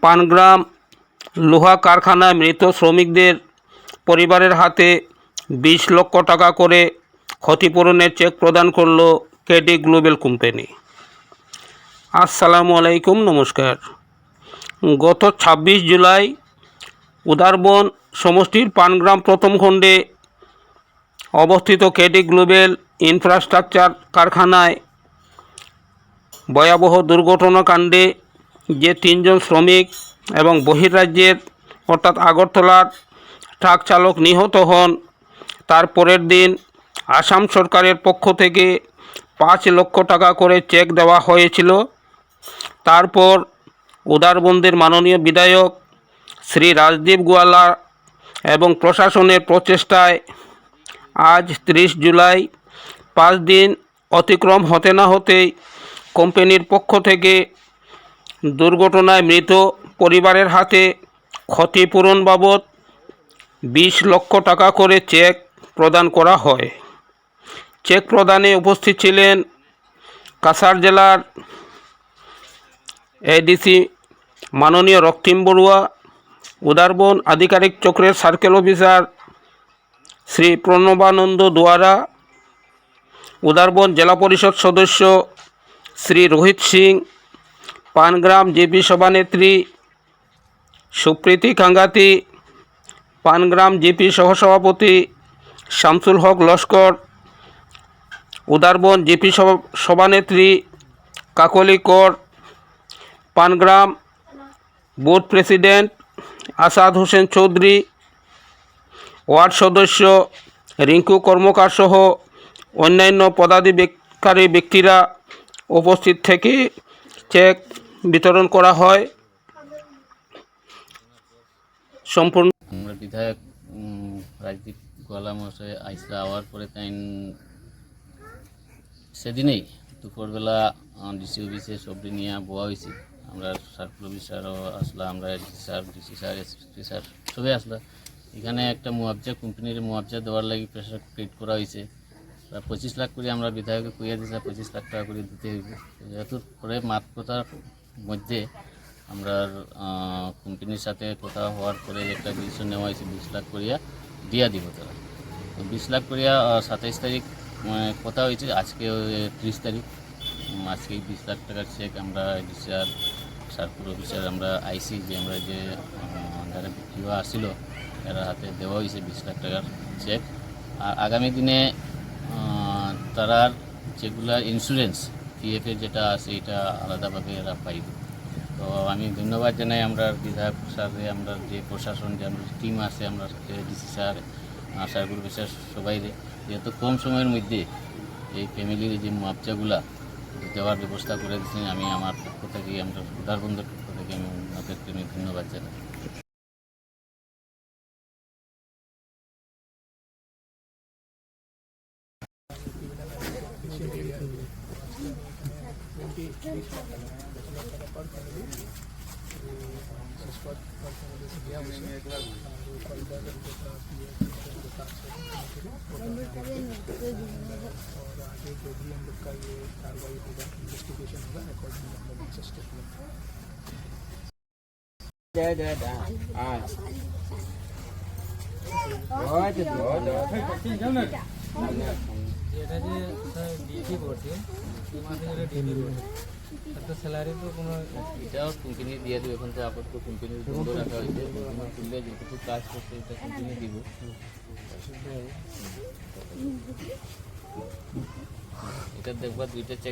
Pangram লোহা কারখানায় মৃত শ্রমিকদের পরিবারের হাতে 20 লক্ষ টাকা করে ক্ষতিপূরণের চেক প্রদান করল কেডি গ্লোবাল কোম্পানি। আসসালামু আলাইকুম, নমস্কার। গত 26 জুলাই উদারবন সমষ্টির পানগ্রাম প্রথম খণ্ডে অবস্থিত কেডি গ্লোবাল ইনফ্রাস্ট্রাকচার কারখানায় ভয়াবহ দুর্ঘটনাকাণ্ডে যে 3 জন শ্রমিক এবং বহির্রাজ্যের অর্থাৎ আগরতলার ট্রাক চালক নিহত হন, তার পরের দিন আসাম সরকারের পক্ষ থেকে 5 লক্ষ টাকা করে চেক দেওয়া হয়েছিল। তারপর উদারবন্দের মাননীয় বিধায়ক শ্রী রাজদীপ গোয়ালা এবং প্রশাসনের প্রচেষ্টায় আজ 30 জুলাই 5 দিন অতিক্রম হতে না হতেই কোম্পানির পক্ষ থেকে দুর্ঘটনায় মৃত পরিবারের হাতে ক্ষতিপূরণ বাবদ 20 লক্ষ টাকা করে চেক প্রদান করা হয়। চেক প্রদানে উপস্থিত ছিলেন কাছাড় জেলার এডিসি মাননীয় রক্তিম বড়ুয়া, উদারবন আধিকারিক চক্রের সার্কেল অফিসার শ্রী প্রণবানন্দ দুয়ারা, উদারবন জেলা পরিষদ সদস্য শ্রী রোহিত সিং, পানগ্রাম জেপি সভানেত্রী সুপ্রীতি কাঙ্গাতি, পানগ্রাম জেপি সহসভাপতি শামসুল হক লস্কর, উদারবন জেপি সভানেত্রী Kakali Kar, Pangram board president Asad Hossain Chowdhury, ward সদস্য রিঙ্কু কর্মকার সহ অন্যান্য পদাধিকারী ব্যক্তিরা উপস্থিত থেকে চেক বিতরণ করা হয়। সম্পূর্ণ আমরা বিধায়ক রাজদীপ গোয়ালা মহাশয় আইসা আওয়ার পরে তাই সেদিনেই দুপুরবেলা ডিসি অফিসে সবজি নিয়ে বোয়া হয়েছে। আমরা সার্কুল অফিসারও আসলাম, আমরা ডিসি স্যার এসপি স্যার সবাই আসলাম। এখানে একটা মুআবজা কোম্পানির মুআবজা দেওয়ার লাগি প্রেশার ক্রিয়েট করা হয়েছে। 25 লাখ করে আমরা বিধায়ককে কইয়া দিয়েছি, 25 লাখ টাকা করে দিতে হইবে। যেহেতু পরে মাত্রতার মধ্যে আমরা কোম্পানির সাথে কথা হওয়ার পরে একটা ডিসিশন নেওয়া হয়েছে 20 লাখ করিয়া দিয়া দিব তারা। 20 লাখ করিয়া 27 তারিখ কথা হয়েছে, আজকে 30 তারিখ। আজকে 20 লাখ টাকার চেক আমরা ডিসিআর সার্কুল অফিসার আমরা আইসি যে আমরা যে যারা বিক্রিও আসছিল এরা হাতে দেওয়া হয়েছে 20 লাখ টাকার চেক। আর আগামী দিনে তারার যেগুলা ইন্স্যুরেন্স পিএফের যেটা আছে এটা আলাদাভাবে এরা পাইবে। তো আমি ধন্যবাদ জানাই আমরা বিধায়ক স্যারে, আমরা যে প্রশাসন যে আমরা টিম আছে, আমরা ডিসি স্যার সার্কুল অফিসার সবাই, যেহেতু কম সময়ের মধ্যে এই ফ্যামিলির যে মুআবজাগুলা দেওয়ার ব্যবস্থা করে দিচ্ছেন, আমি আমার পক্ষ থেকে, আমরা উদারবন্দের পক্ষ থেকে আমি ওনাদেরকে আমি ধন্যবাদ জানাই। এটা যে ডিউটি করছে তো স্যালারি তো কোনো এটাও কোম্পানি দিয়ে দেবে। এখন তো আপাতত কোম্পানির বন্ধ রাখা হয়েছে, খুললে যতটুকু কাজ করছে এটা কোম্পানি দিব। এটা দেখবা 2টা চেক